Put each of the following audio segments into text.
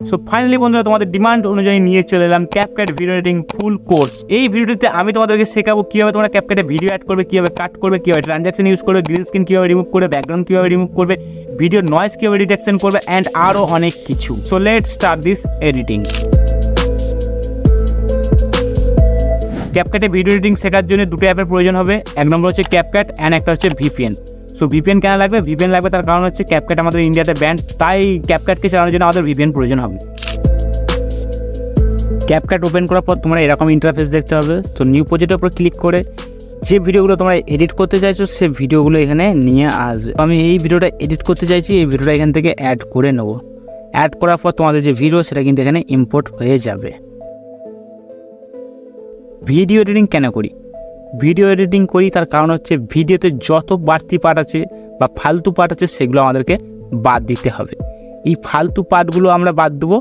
So finally বন্ধুরা তোমাদের demand অনুযায়ী নিয়ে চলে এলাম CapCut video editing full course. এই ভিডিওতে আমি তোমাদেরকে শেখাবো কিভাবে তোমরা CapCut ভিডিও অ্যাড করবে, কিভাবে কাট করবে, কিভাবে ট্রানজাকশন ইউজ করবে, গ্রিন স্ক্রিন কিভাবে রিমুভ করবে, ব্যাকগ্রাউন্ড কিভাবে রিমুভ করবে, ভিডিও নয়েজ কিভাবে ডিটেকশন করবে অ্যান্ড আরও অনেক কিছু। So let's start this editing. CapCut video editing শেখার জন্য দুটো অ্যাপের প্রয়োজন হবে। এক নম্বর হচ্ছে CapCut অ্যান্ড একটা হচ্ছে VPN। সো VPN কেন লাগবে? VPN লাগবে তার কারণ হচ্ছে CapCut আমাদের ইন্ডিয়াতে ব্যান্ড, তাই CapCutকে চালানোর জন্য আমাদের VPN প্রয়োজন হবে। CapCut ওপেন করার পর তোমরা এরকম ইন্টারফেস দেখতে হবে। তো নিউ প্রজেক্টের উপর ক্লিক করে যে ভিডিওগুলো তোমরা এডিট করতে চাইছো সে ভিডিওগুলো এখানে নিয়ে আসবে। আমি এই ভিডিওটা এডিট করতে চাইছি, এই ভিডিওটা এখান থেকে অ্যাড করে নেব। অ্যাড করার পর তোমাদের যে ভিডিও সেটা কিন্তু এখানে ইম্পোর্ট হয়ে যাবে। ভিডিও এডিটিং কেন করি? ভিডিও এডিটিং করি তার কারণ হচ্ছে ভিডিওতে যত বাড়তি পার্ট আছে বা ফালতু পার্ট আছে সেগুলো আমাদেরকে বাদ দিতে হবে। এই ফালতু পার্টগুলো আমরা বাদ দেবো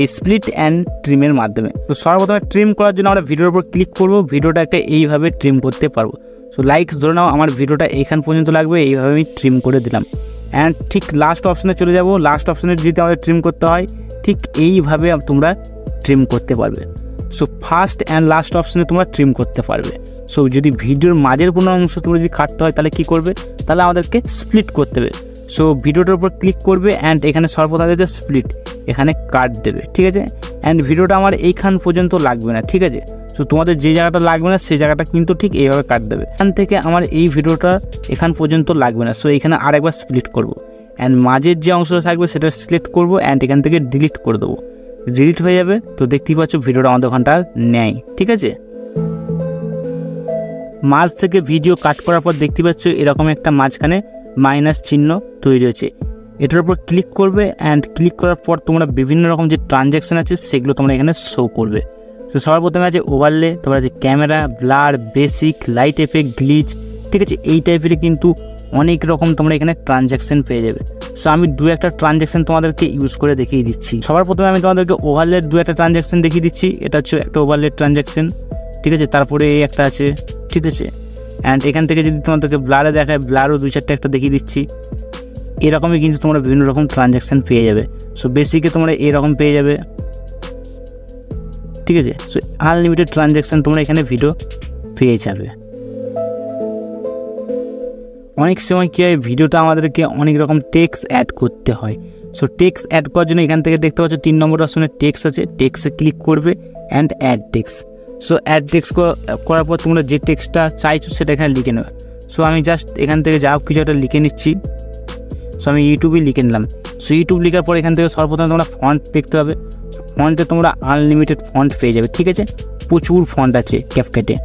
এই স্প্লিট অ্যান্ড ট্রিমের মাধ্যমে। তো সর্বপ্রথমে ট্রিম করার জন্য আমরা ভিডিওর উপর ক্লিক করব, ভিডিওটাকে এইভাবে ট্রিম করতে পারবো। সো লাইকস ধরে নাও আমার ভিডিওটা এইখান পর্যন্ত লাগবে, এইভাবে আমি ট্রিম করে দিলাম। অ্যান্ড ঠিক লাস্ট অপশানে চলে যাব। লাস্ট অপশানে যদি আমাদের ট্রিম করতে হয় ঠিক এইভাবে তোমরা ট্রিম করতে পারবে। সো ফার্স্ট অ্যান্ড লাস্ট অপশানে তোমরা ট্রিম করতে পারবে। সো যদি ভিডিওর মাঝের কোনো অংশ তোমরা যদি কাটতে হয় তাহলে কী করবে? তাহলে আমাদেরকে স্প্লিট করতে হবে। সো ভিডিওটার উপর ক্লিক করবে অ্যান্ড এখানে সর্বপ্রথম যে স্প্লিট এখানে কাট দেবে, ঠিক আছে। অ্যান্ড ভিডিওটা আমার এইখান পর্যন্ত লাগবে না, ঠিক আছে। সো তোমাদের যে জায়গাটা লাগবে না সেই জায়গাটা কিন্তু ঠিক এইভাবে কাট দেবে। এখান থেকে আমার এই ভিডিওটা এখান পর্যন্ত লাগবে না, সো এখানে আরেকবার স্প্লিট করব। অ্যান্ড মাঝের যে অংশটা থাকবে সেটা সিলেক্ট করবো অ্যান্ড এখান থেকে ডিলিট করে দেবো। ডিলিট হয়ে যাবে। তো দেখতেই পাচ্ছ ভিডিওটা আমাদের ওখানটা নেয়, ঠিক আছে। মাঝ থেকে ভিডিও কাট করার পর দেখতে পাচ্ছ এরকম একটা মাঝখানে মাইনাস চিহ্ন তৈরি হয়েছে। এটার উপর ক্লিক করবে অ্যান্ড ক্লিক করার পর তোমরা বিভিন্ন রকম যে ট্রানজ্যাকশান আছে সেগুলো তোমরা এখানে শো করবে। তো সবার প্রথমে আছে ওভারলে, তোমরা আছে camera, blur, basic, light effect, glitch, ঠিক আছে। এই টাইপের কিন্তু অনেক রকম তোমরা এখানে ট্রানজ্যাকশান পেয়ে যাবে। সো আমি দু একটা ট্রানজ্যাকশান তোমাদেরকে ইউজ করে দেখিয়ে দিচ্ছি। সবার প্রথমে আমি তোমাদেরকে ওভারলের দু একটা ট্রানজ্যাকশান দেখিয়ে দিচ্ছি। এটা হচ্ছে একটা ওভারলের ট্রানজ্যাকশান, ঠিক আছে। তারপরে এই একটা আছে, ঠিক আছে। অ্যান্ড এখান থেকে যদি তোমাদেরকে ব্লারে দেখায়, ব্লারও দুই চারটে একটা দেখিয়ে দিচ্ছি। এরকমই কিন্তু তোমরা বিভিন্ন রকম ট্রানজ্যাকশান পেয়ে যাবে। সো বেসিকে তোমরা এরকম পেয়ে যাবে, ঠিক আছে। সো আনলিমিটেড ট্রানজ্যাকশান তোমরা এখানে ভিডিও পেয়ে যাবে। অনেক সময় কী হয়, ভিডিওটা আমাদেরকে অনেক রকম টেক্সট অ্যাড করতে হয়। সো টেক্সট অ্যাড করার জন্য এখান থেকে দেখতে পাচ্ছ 3 নম্বর অপশনে টেক্সট আছে, টেক্সটে ক্লিক করবে and add text. So add text করার পর তোমরা যে টেক্সটটা চাইছো সেটা এখানে লিখে নেবে। সো আমি জাস্ট এখান থেকে যা কিছু একটা লিখে নিচ্ছি। সো আমি ইউটিউবই লিখে নিলাম। সো ইউটিউব লেখার পর এখান থেকে সর্বপ্রথম তোমরা ফন্ট দেখতে পাবে। ফন্টে তোমরা আনলিমিটেড ফন্ট পেয়ে যাবে, ঠিক আছে। প্রচুর ফন্ট আছে CapCut-এ,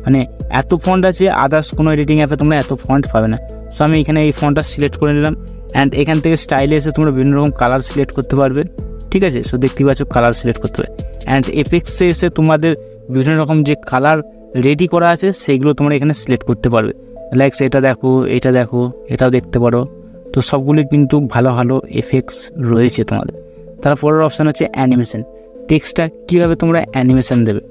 মানে এত ফন্ট আছে আদার্স কোনো এডিটিং অ্যাপে তোমরা এত ফন্ট পাবে না। সো আমি এখানে এই ফন্টটা সিলেক্ট করে নিলাম অ্যান্ড এখান থেকে স্টাইলে এসে তোমরা বিভিন্ন রকম কালার সিলেক্ট করতে পারবে, ঠিক আছে। সো দেখতেই পাচ্ছ কালার সিলেক্ট করতে হবে। অ্যান্ড এফেক্টসে এসে তোমাদের বিভিন্ন রকম যে কালার রেডি করা আছে সেইগুলো তোমরা এখানে সিলেক্ট করতে পারবে। লাইকস এটা দেখো, এটা দেখো, এটাও দেখতে পারো। তো সবগুলি কিন্তু ভালো ভালো এফেক্টস রয়েছে তোমাদের। তারপরের অপশান হচ্ছে অ্যানিমেশন। টেক্সটটা কীভাবে তোমরা অ্যানিমেশন দেবে?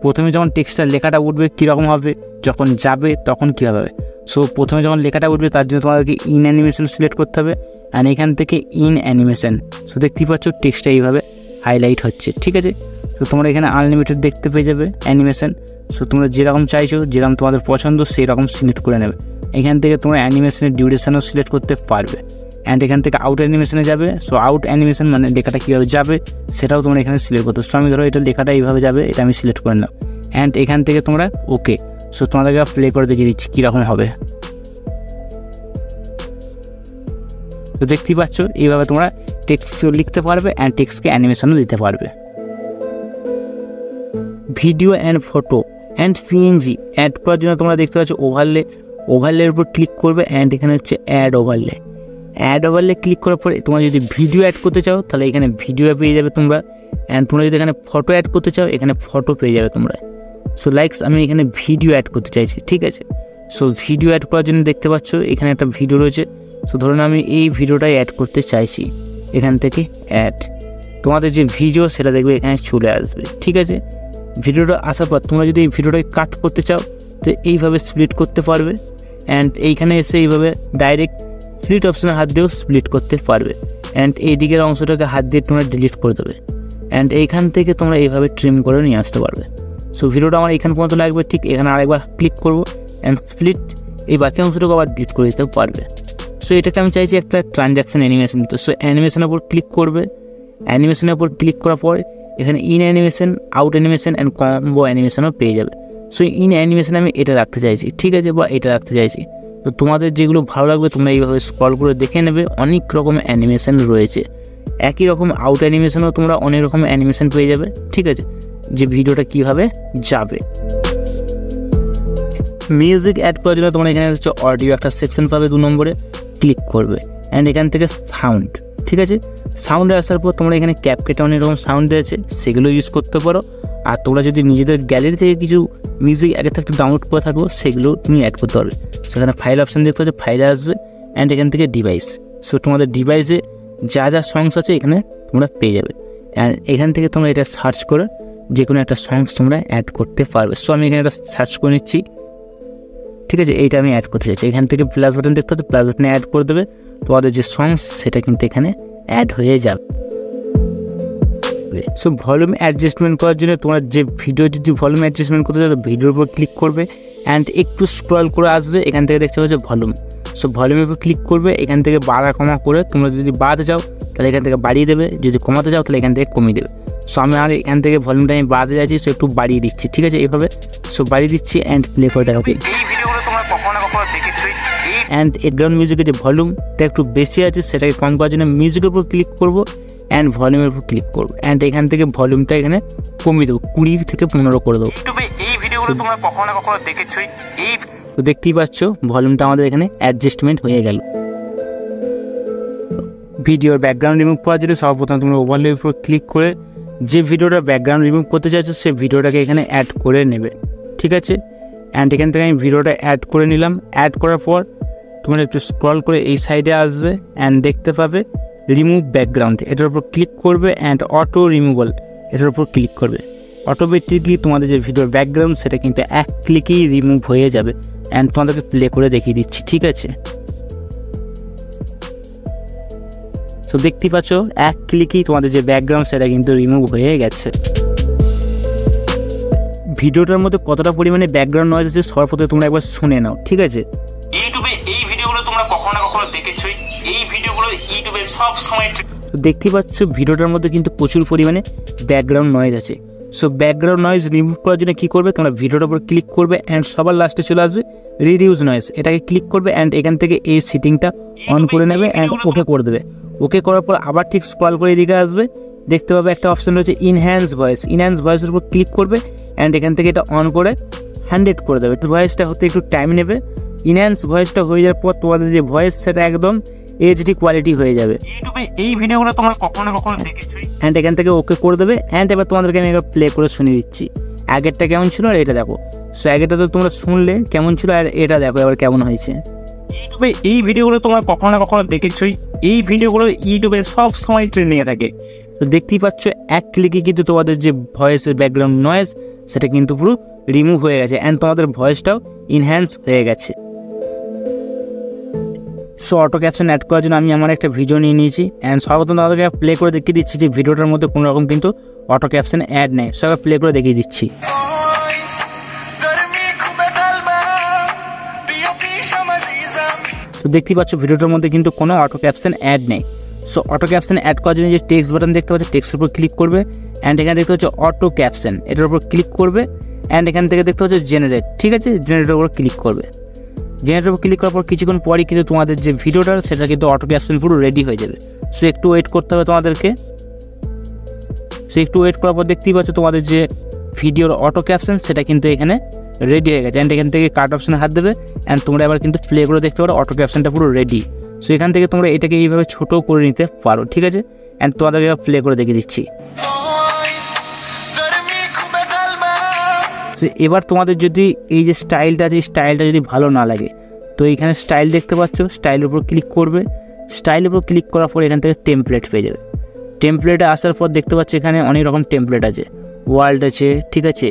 প্রথমে যখন টেক্সটটা লেখাটা উঠবে কীরকম হবে, যখন যাবে তখন কীভাবে হবে? সো প্রথমে যখন লেখাটা উঠবে তার জন্য তোমাদেরকে ইন অ্যানিমেশন সিলেক্ট করতে হবে অ্যান্ড এখান থেকে ইন অ্যানিমেশন। সো দেখতেই পাচ্ছ টেক্সটটা এইভাবে হাইলাইট হচ্ছে, ঠিক আছে। তো তোমরা এখানে আনলিমিটেড দেখতে পেয়ে যাবে অ্যানিমেশন। সো তোমরা যেরকম চাইছো, যেরকম তোমাদের পছন্দ সেই রকম সিলেক্ট করে নেবে। এখান থেকে তোমরা অ্যানিমেশনের ডিউরেশনও সিলেক্ট করতে পারবে অ্যান্ড এখান থেকে আউট অ্যানিমেশনে যাবে। সো আউট অ্যানিমেশন মানে লেখাটা কীভাবে যাবে সেটাও তোমরা এখানে সিলেক্ট করতে। সো আমি ধরো এটা লেখাটা এইভাবে যাবে, এটা আমি সিলেক্ট করে নাও অ্যান্ড এখান থেকে তোমরা ওকে। সো তোমাদেরকে প্লে করে দেখিয়ে দিচ্ছি কীরকম হবে। তো দেখতেই পাচ্ছ এইভাবে তোমরা টেক্সট লিখতে পারবে অ্যান্ড টেক্সটকে অ্যানিমেশনও দিতে পারবে। Video and photo and PNG add করার জন্য তোমরা দেখতে পাচ্ছ ওভারলে। ওভারলের উপর ক্লিক করবে অ্যান্ড এখানে হচ্ছে add overlay. Add overlay click করার পরে তোমরা যদি ভিডিও অ্যাড করতে চাও তাহলে এখানে ভিডিও পেয়ে যাবে তোমরা অ্যান্ড তোমরা যদি এখানে ফটো অ্যাড করতে চাও এখানে ফটো পেয়ে যাবে তোমরা। সো লাইকস আমি এখানে ভিডিও অ্যাড করতে চাইছি, ঠিক আছে। সো ভিডিও অ্যাড করার জন্য দেখতে পাচ্ছ এখানে একটা ভিডিও রয়েছে। সো ধরুন আমি এই ভিডিওটাই অ্যাড করতে চাইছি, এখান থেকে অ্যাড। তোমাদের যে ভিডিও সেটা দেখবে এখানে চলে আসবে, ঠিক আছে। ভিডিওটা আসার পর তোমরা যদি এই ভিডিওটাকে কাট করতে চাও তো এইভাবে স্প্লিট করতে পারবে অ্যান্ড এইখানে এসে এইভাবে ডাইরেক্ট স্প্লিট অপশানের হাত দিয়েও স্প্লিট করতে পারবে অ্যান্ড এই দিকের অংশটাকে হাত দিয়ে তোমরা ডিলিট করে দেবে অ্যান্ড এইখান থেকে তোমরা এইভাবে ট্রিম করে নিয়ে আসতে পারবে। সো ভিডিওটা আমার এখান পর্যন্ত লাগবে, ঠিক এখানে আরেকবার ক্লিক করবো অ্যান্ড স্প্লিট, এই বাকি অংশটাকে আবার ডিলিট করে দিতে পারবে। সো এটাকে আমি চাইছি একটা ট্রানজ্যাকশন অ্যানিমেশন দিতে। সো অ্যানিমেশনের উপর ক্লিক করবে, অ্যানিমেশনের উপর ক্লিক করার পর এখানে in animation, out animation and combo অ্যানিমেশনও পেয়ে যাবে। সো ইন অ্যানিমেশন আমি এটা রাখতে চাইছি, ঠিক আছে, বা এটা রাখতে চাইছি। তো তোমাদের যেগুলো ভালো লাগবে তোমরা এইভাবে স্ক্রল করে দেখে নেবে, অনেক রকম অ্যানিমেশন রয়েছে। একই রকম আউট অ্যানিমেশনও তোমরা অনেক রকম অ্যানিমেশন পেয়ে যাবে, ঠিক আছে, যে ভিডিওটা কীভাবে যাবে। মিউজিক অ্যাড করার জন্য তোমরা এখানে হচ্ছে অডিও একটা সেকশন পাবে, 2 নম্বরে ক্লিক করবে অ্যান্ড এখান থেকে সাউন্ড, ঠিক আছে, সাউন্ডে আসার পর তোমরা এখানে ক্যাপকাটে অনেক রকম সাউন্ড দিয়েছে, সেগুলো ইউজ করতে পারো। আর তোমরা যদি নিজেদের গ্যালারি থেকে কিছু মিউজিক আগে থাকতে ডাউনলোড করে থাকো সেগুলো তুমি অ্যাড করতে পারবে। সেখানে ফাইল অপশান দেখতে পাচ্ছ, ফাইলে আসবে অ্যান্ড এখান থেকে ডিভাইস। সো তোমাদের ডিভাইসে যা যা সংস আছে এখানে তোমরা পেয়ে যাবে অ্যান্ড এখান থেকে তোমরা এটা সার্চ করে যে কোনো একটা সংস তোমরা অ্যাড করতে পারবে। সো আমি এখানে একটা সার্চ করে নিচ্ছি, ঠিক আছে, এইটা আমি অ্যাড করতে চাইছি। এখান থেকে প্লাস বাটন দেখতে হবে, প্লাস বাটনে অ্যাড করে দেবে, তোমাদের যে সংস সেটা কিন্তু এখানে অ্যাড হয়ে যাবে। সো ভলিউম অ্যাডজাস্টমেন্ট করার জন্য তোমরা যে ভিডিও যদি ভলিউম অ্যাডজাস্টমেন্ট করতে চাও ভিডিওর উপর ক্লিক করবে অ্যান্ড একটু স্ক্রল করে আসবে, এখান থেকে দেখতে পাচ্ছ ভলিউম। সো ভলিউমের উপর ক্লিক করবে, এখান থেকে বাড়া কমা করে তোমরা যদি বাড়াতে চাও তাহলে এখান থেকে বাড়িয়ে দেবে, যদি কমাতে চাও তাহলে এখান থেকে কমিয়ে দেবে। সো আমি আর এখান থেকে ভলিউমটা আমি বাড়াতে চাইছি, সো একটু বাড়িয়ে দিচ্ছি, ঠিক আছে, এইভাবে। সো বাড়িয়ে দিচ্ছি অ্যান্ড প্লে করে দেখাবো। অ্যান্ড ব্যাকগ্রাউন্ড মিউজিকের যে ভলিউমটা একটু বেশি আছে সেটাকে কম করার জন্য মিউজিকের উপর ক্লিক করবো অ্যান্ড ভলিউমের উপর ক্লিক করবো অ্যান্ড এখান থেকে ভলিউমটা এখানে কমিয়ে দেবো, 20 থেকে 15 করে দেবো। এই ভিডিওগুলো তোমরা কখনো না কখনো দেখেছোই। এই তো দেখতেই পাচ্ছ ভলিউমটা আমাদের এখানে অ্যাডজাস্টমেন্ট হয়ে গেল। ভিডিওর ব্যাকগ্রাউন্ড রিমুভ করার জন্য সর্বপ্রথম তোমরা ওভারলের উপর ক্লিক করে যে ভিডিওটা ব্যাকগ্রাউন্ড রিমুভ করতে চাইছো সেই ভিডিওটাকে এখানে অ্যাড করে নেবে, ঠিক আছে, অ্যান্ড এখান থেকে আমি ভিডিওটা অ্যাড করে নিলাম। অ্যাড করার পর তোমরা একটু স্ক্রল করে এই সাইডে আসবে অ্যান্ড দেখতে পাবে রিমুভ ব্যাকগ্রাউন্ড, এটার উপর ক্লিক করবে অ্যান্ড অটো রিমুভাল এটার উপর ক্লিক করবে। অটোমেটিকলি তোমাদের যে ভিডিওর ব্যাকগ্রাউন্ড সেটা কিন্তু এক ক্লিকেই রিমুভ হয়ে যাবে অ্যান্ড তোমাদেরকে প্লে করে দেখিয়ে দিচ্ছি, ঠিক আছে। সো দেখতেই পাচ্ছ এক ক্লিকেই তোমাদের যে ব্যাকগ্রাউন্ড সেটা কিন্তু রিমুভ হয়ে গেছে। ভিডিওটার মধ্যে কতটা পরিমাণে ব্যাকগ্রাউন্ড নয়েজ আছে সর্বপ্রথমে তোমরা একবার শুনে নাও, ঠিক আছে। ইউটিউবে এই ভিডিওগুলো তোমরা কখনো না কখনো দেখেছোই। এই ভিডিওগুলো ইউটিউবে সব সময় দেখতেই পাচ্ছ ভিডিওটার মধ্যে কিন্তু প্রচুর পরিমাণে ব্যাকগ্রাউন্ড নয়েজ আছে। সো ব্যাকগ্রাউন্ড নয়েজ রিমুভ করার জন্য কী করবে, তোমরা ভিডিওটার উপর ক্লিক করবে অ্যান্ড সবার লাস্টে চলে আসবে রিডিউস নয়েজ, এটাকে ক্লিক করবে অ্যান্ড এখান থেকে এই সেটিংটা অন করে নেবে অ্যান্ড ওকে করে দেবে। ওকে করার পর আবার ঠিক স্ক্রল করে এদিকে আসবে, দেখতে পাবে একটা অপশন রয়েছে ইনহ্যান্স ভয়েস। ইনহ্যান্স ভয়েসের উপর ক্লিক করবে অ্যান্ড এখান থেকে এটা অন করে 100 করে দেবে। ভয়েসটা হতে একটু টাইম নেবে। ইনহ্যান্স ভয়েসটা হয়ে যাওয়ার পর তোমাদের যে ভয়েস সেটা একদম এইচডি কোয়ালিটি হয়ে যাবে। ইউটিউবে এই ভিডিওগুলো তোমরা কখনো না কখনো দেখেছোই অ্যান্ড এখান থেকে ওকে করে দেবে অ্যান্ড এবার তোমাদেরকে আমি এবার প্লে করে শুনিয়ে দিচ্ছি আগেরটা কেমন ছিল আর এটা দেখো। সো আগেরটা তো তোমরা শুনলে কেমন ছিল আর এটা দেখো এবার কেমন হয়েছে। ইউটিউবে এই ভিডিওগুলো তোমরা কখনো না কখনো দেখেছোই। এই ভিডিওগুলো ইউটিউবে সব সময় ট্রেন্ডিংয়ে থাকে। তো দেখতেই পাচ্ছ এক ক্লিকে কিন্তু তোমাদের যে ভয়েসের ব্যাকগ্রাউন্ড নয়েজ সেটা কিন্তু পুরো রিমুভ হয়ে গেছে অ্যান্ড তোমাদের ভয়েসটাও ইনহ্যান্স হয়ে গেছে। সো অটো ক্যাপশন অ্যাড করার জন্য আমি আমার একটা ভিডিও নিয়ে নিয়েছি অ্যান্ড সর্বপ্রথম তোমাদেরকে প্লে করে দেখিয়ে দিচ্ছি যে ভিডিওটার মধ্যে কোনো রকম কিন্তু অটো ক্যাপশন অ্যাড নেই। সবাই প্লে করে দেখিয়ে দিচ্ছি। তো দেখতেই পাচ্ছ ভিডিওটার মধ্যে কিন্তু কোনো অটো ক্যাপশন অ্যাড নেই। সো অটো ক্যাপশন অ্যাড করার জন্য যে টেক্সট বাটন দেখতে পাচ্ছ টেক্সটের উপর ক্লিক করবে অ্যান্ড এখানে দেখতে পাচ্ছ অটো ক্যাপশন, এটার উপর ক্লিক করবে অ্যান্ড এখান থেকে দেখতে পাচ্ছ জেনারেট, ঠিক আছে, জেনারেটের উপর ক্লিক করবে। জেনারেটের উপর ক্লিক করার পর কিছুক্ষণ পরই কিন্তু তোমাদের যে ভিডিওটা সেটা কিন্তু অটো ক্যাপশন পুরো রেডি হয়ে যাবে। সো একটু ওয়েট করতে হবে তোমাদেরকে। সো একটু ওয়েট করার পর দেখতেই পাচ্ছ তোমাদের যে ভিডিওর অটো ক্যাপশন সেটা কিন্তু এখানে রেডি হয়ে গেছে অ্যান্ড এখান থেকে কাট অপশনে হাত দেবে অ্যান্ড তোমরা এবার কিন্তু প্লে করে দেখতে পারো অটো ক্যাপশনটা পুরো রেডি। সো এখান থেকে তোমরা এটাকে এইভাবে ছোটো করে নিতে পারো, ঠিক আছে, অ্যান্ড তোমাদেরকে প্লে করে দেখিয়ে দিচ্ছি। তো এবার তোমাদের যদি এই যে স্টাইলটা আছে এই স্টাইলটা যদি ভালো না লাগে তো এইখানে স্টাইল দেখতে পাচ্ছ, স্টাইলের উপর ক্লিক করবে। স্টাইলের উপর ক্লিক করার পর এখান থেকে টেমপ্লেট পেয়ে যাবে। টেমপ্লেটে আসার পর দেখতে পাচ্ছ এখানে অনেক রকম টেমপ্লেট আছে, ওয়ার্ল্ড আছে, ঠিক আছে,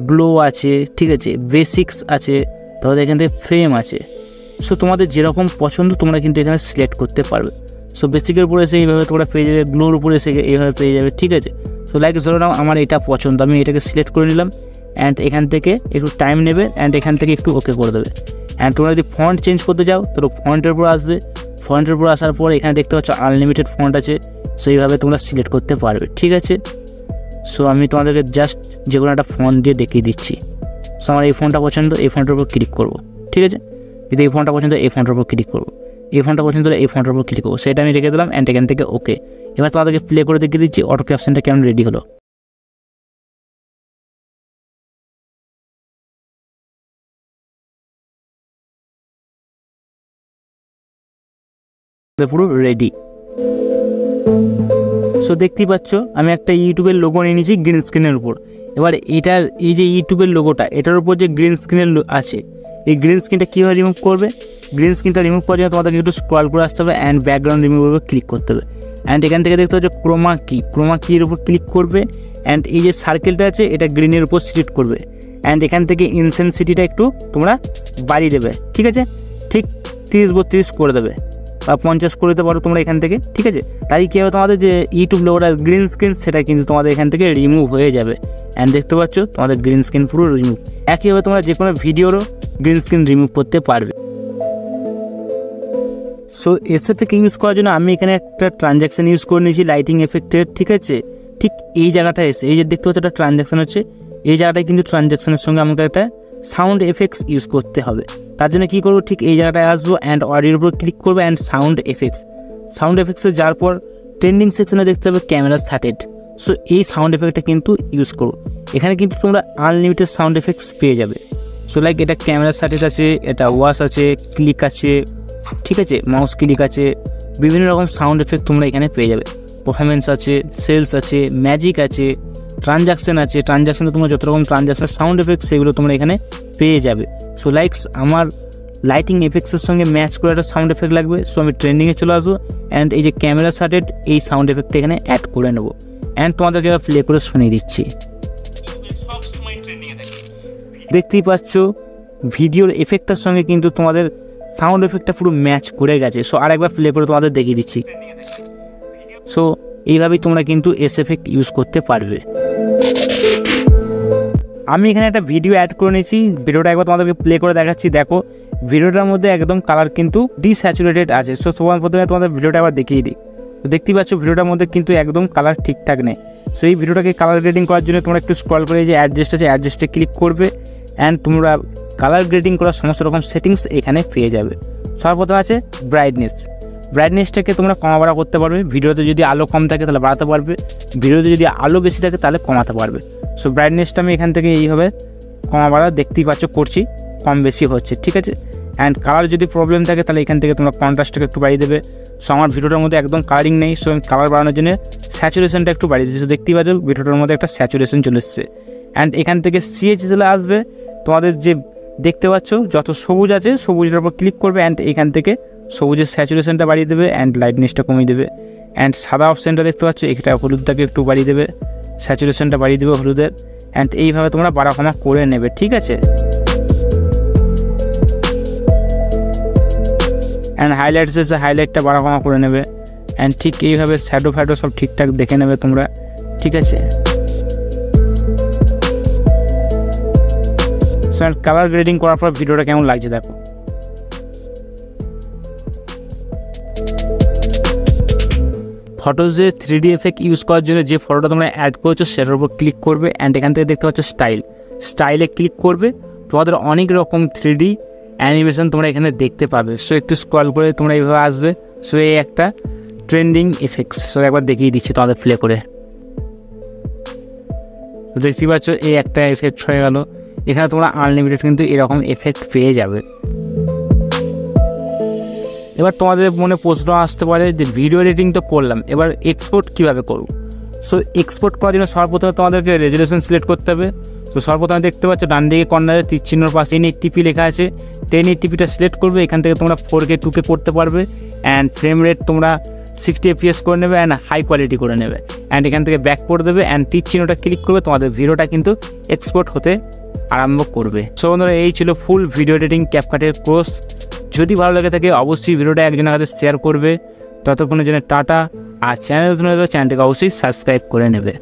গ্লো আছে, ঠিক আছে, বেসিক্স আছে, তাহলে এখান থেকে ফ্রেম আছে। সো তোমাদের যেরকম পছন্দ তোমরা কিন্তু এখানে সিলেক্ট করতে পারবে। সো বেসিকের উপরে এসে এইভাবে তোমরা পেয়ে যাবে, গ্লোর উপরে এসে এইভাবে পেয়ে যাবে, ঠিক আছে। সো লাইক ধরে নাও আমার এটা পছন্দ, আমি এটাকে সিলেক্ট করে নিলাম অ্যান্ড এখান থেকে একটু টাইম নেবে অ্যান্ড এখান থেকে একটু ওকে করে দেবে। অ্যান্ড তোমরা যদি ফন্ট চেঞ্জ করতে যাও তো ফন্টের উপর আসবে, ফন্টের উপর আসার পর এখানে দেখতে পাচ্ছ আনলিমিটেড ফন্ট আছে, সো এইভাবে তোমরা সিলেক্ট করতে পারবে, ঠিক আছে। সো আমি তোমাদেরকে জাস্ট যে কোনো একটা ফন্ট দিয়ে দেখিয়ে দিচ্ছি। সো আমার এই ফোনটা পছন্দ, এই ফোনটার উপর ক্লিক করবো, ঠিক আছে। যদি এই ফোনটা পছন্দ এই ফোনটার উপর ক্লিক করবো, এই ফোনটা পছন্দ হলে এই ফোনটার উপর ক্লিক করবো, সেটা আমি রেখে দিলাম অ্যান্ড এখান থেকে ওকে। এবার তোমাদেরকে প্লে করে দেখিয়ে দিচ্ছি অটো ক্যাপশনটা কেমন রেডি হলো। পুরো রেডি। সো দেখতেই পাচ্ছ আমি একটা ইউটিউবের লোগো নিয়ে নিয়েছি গ্রিন স্ক্রিনের উপর। এবার এটার এই যে ইউটিউবের লোগোটা, এটার উপর যে গ্রিন স্ক্রিনের আছে, এই গ্রিন স্ক্রিনটা কীভাবে রিমুভ করবে? গ্রিন স্ক্রিনটা রিমুভ করার জন্য তোমাদেরকে একটু স্ক্রল করে আসতে হবে অ্যান্ড ব্যাকগ্রাউন্ড রিমুভের উপর ক্লিক করতে হবে। অ্যান্ড এখান থেকে দেখতে পাচ্ছ ক্রোমা কির উপর ক্লিক করবে অ্যান্ড এই যে সার্কেলটা আছে এটা গ্রিনের উপর সিলেক্ট করবে অ্যান্ড এখান থেকে ইনসেনসিটিটা একটু তোমরা বাড়িয়ে দেবে, ঠিক আছে। ঠিক 30-32 করে দেবে বা 50 করে দিতে পারো তোমরা এখান থেকে, ঠিক আছে। তাই কী হবে, তোমাদের যে ইউটিউব লোগোটা গ্রিন স্ক্রিন সেটা কিন্তু তোমাদের এখান থেকে রিমুভ হয়ে যাবে অ্যান্ড দেখতে পাচ্ছ তোমাদের গ্রিন স্ক্রিন পুরো রিমুভ। একইভাবে তোমরা যে কোনো ভিডিওরও গ্রিন স্ক্রিন রিমুভ করতে পারবে। সো এসএফএকে ইউজ করার জন্য আমি এখানে একটা ট্রানজ্যাকশান ইউজ করে নিয়েছি লাইটিং এফেক্টের, ঠিক আছে। ঠিক এই জায়গাটা এসে এই যে দেখতে পাচ্ছ একটা ট্রানজ্যাকশান হচ্ছে, এই জায়গাটায় কিন্তু ট্রানজ্যাকশানের সঙ্গে আমাকে একটা সাউন্ড এফেক্টস ইউজ করতে হবে। তার জন্য কী করবো, ঠিক এই জায়গাটায় আসবো অ্যান্ড অডিওর উপর ক্লিক করবো অ্যান্ড সাউন্ড এফেক্টসে যাওয়ার পর ট্রেন্ডিং সেকশনে দেখতে হবে ক্যামেরা স্টার্টেড। সো এই সাউন্ড এফেক্টটা কিন্তু ইউজ করো, এখানে কিন্তু তোমরা আনলিমিটেড সাউন্ড এফেক্টস পেয়ে যাবে। সো লাইক এটা ক্যামেরা স্টার্টেড আছে, এটা ওয়াশ আছে, ক্লিক আছে, ঠিক আছে, মাউস ক্লিক আছে, বিভিন্ন রকম সাউন্ড এফেক্ট তোমরা এখানে পেয়ে যাবে। পারফরমেন্স আছে, সেলস আছে, ম্যাজিক আছে, ট্রানজ্যাকশান আছে, ট্রানজ্যাকশানে তোমার যত রকম ট্রানজ্যাকশান সাউন্ড এফেক্ট সেগুলো তোমরা এখানে পেয়ে যাবে। সো লাইকস আমার লাইটিং এফেক্টসের সঙ্গে ম্যাচ করে একটা সাউন্ড এফেক্ট লাগবে, সো আমি ট্রেন্ডিংয়ে চলে আসবো অ্যান্ড এই যে ক্যামেরা স্টার্টেড এই সাউন্ড এফেক্টটা এখানে অ্যাড করে নেবো অ্যান্ড তোমাদেরকে প্লে করে শুনিয়ে দিচ্ছি। দেখতেই পাচ্ছ ভিডিওর এফেক্টটার সঙ্গে কিন্তু তোমাদের সাউন্ড এফেক্টটা পুরো ম্যাচ করে গেছে। সো আরেকবার প্লে করে তোমাদের দেখিয়ে দিচ্ছি। সো এইভাবেই তোমরা কিন্তু এসএফএক্ট ইউজ করতে পারবে। আমি এখানে একটা ভিডিও অ্যাড করে নিয়েছি, ভিডিওটা একবার তোমাদেরকে প্লে করে দেখাচ্ছি। দেখো ভিডিওটার মধ্যে একদম কালার কিন্তু ডিস্যাচুরেটেড আছে। সো সবার প্রথমে তোমাদের ভিডিওটা একবার দেখিয়ে দিই। তো দেখতেই পাচ্ছ ভিডিওটার মধ্যে কিন্তু একদম কালার ঠিকঠাক নেই। সো এই ভিডিওটাকে কালার গ্রেডিং করার জন্য তোমরা একটু স্ক্রল করে যে অ্যাডজাস্ট আছে অ্যাডজাস্টে ক্লিক করবে অ্যান্ড তোমরা কালার গ্রেডিং করার সমস্ত রকম সেটিংস এখানে পেয়ে যাবে। সর্বপ্রথম আছে ব্রাইটনেসটাকে তোমরা কমা বাড়া করতে পারবে। ভিডিওতে যদি আলো কম থাকে তাহলে বাড়াতে পারবে, ভিডিওতে যদি আলো বেশি থাকে তাহলে কমাতে পারবে। সো ব্রাইটনেসটা আমি এখান থেকে এইভাবে কমা বাড়া দেখতেই পাচ্ছ করছি, কম বেশি হচ্ছে, ঠিক আছে। অ্যান্ড কালার যদি প্রবলেম থাকে তাহলে এখান থেকে তোমরা কন্ট্রাস্টটাকে একটু বাড়িয়ে দেবে। সো আমার ভিডিওটার মধ্যে একদম কালারিং নেই, সো কালার বাড়ানোর জন্য স্যাচুরেশনটা একটু বাড়িয়ে দিচ্ছি। সো দেখতেই পাচ্ছ ভিডিওটার মধ্যে একটা স্যাচুরেশন চলে এসছে অ্যান্ড এখান থেকে সিএইচএসএলে আসবে। তোমাদের যে দেখতে পাচ্ছ যত সবুজ আছে সবুজের উপর ক্লিক করবে অ্যান্ড এখান থেকে সবুজের স্যাচুরেশনটা বাড়িয়ে দেবে অ্যান্ড লাইটনেসটা কমিয়ে দেবে অ্যান্ড সাদা অপশানটা দেখতে পাচ্ছ এটা হলুদটাকে একটু বাড়িয়ে দেবে, স্যাচুরেশনটা বাড়িয়ে দেবে হলুদের অ্যান্ড এইভাবে তোমরা বাড়া কমা করে নেবে, ঠিক আছে। অ্যান্ড হাইলাইটস এসে হাইলাইটটা বাড়া কমা করে নেবে অ্যান্ড ঠিক এইভাবে শ্যাডো ফ্যাডো সব ঠিকঠাক দেখে নেবে তোমরা, ঠিক আছে। সো কালার গ্রেডিং করার পর ভিডিওটা কেমন লাগছে দেখো। ফটোজে 3D এফেক্ট ইউজ করার জন্য যে ফটোটা তোমরা অ্যাড করেছো সেটার উপর ক্লিক করবে অ্যান্ড এখান থেকে দেখতে পাচ্ছ স্টাইলে ক্লিক করবে। তোমাদের অনেক রকম 3D অ্যানিমেশন তোমরা এখানে দেখতে পাবে। সো একটু স্ক্রল করে তোমরা এইভাবে আসবে। সো এই একটা ট্রেন্ডিং এফেক্টস, সো একবার দেখিয়ে দিচ্ছি তোমাদের প্লে করে। দেখতে পাচ্ছ এই একটা এফেক্ট হয়ে গেল। এখানে তোমরা আনলিমিটেড কিন্তু এরকম এফেক্ট পেয়ে যাবে। এবার তোমাদের মনে প্রশ্ন আসতে পারে যে ভিডিও এডিটিং তো করলাম, এবার এক্সপোর্ট কীভাবে করব। সো এক্সপোর্ট করার জন্য সর্বপ্রথমে তোমাদেরকে রেজুলেশন সিলেক্ট করতে হবে। তো সর্বপ্রথমে দেখতে পাচ্ছ ডান দিকে কর্নারে তীর চিহ্নর পাশে 1080p লেখা আছে, 1080pটা সিলেক্ট করবে। এখান থেকে তোমরা 4K 2K করতে পারবে অ্যান্ড ফ্রেম রেট তোমরা 60 FPS করে নেবে অ্যান্ড হাই কোয়ালিটি করে নেবে অ্যান্ড এখান থেকে ব্যাক করে দেবে অ্যান্ড তীর চিহ্নটা ক্লিক করবে। তোমাদের ভিডিওটা কিন্তু এক্সপোর্ট হতে আরম্ভ করবে। সো বন্ধুরা এই ছিল ফুল ভিডিও এডিটিং ক্যাপকাটের কোর্স। যদি ভালো লাগে থাকে অবশ্যই ভিডিওটা একজনের কাছে শেয়ার করবে। ততক্ষণের জন্য টাটা। আর চ্যানেলটিকে অবশ্যই সাবস্ক্রাইব করে নেবে।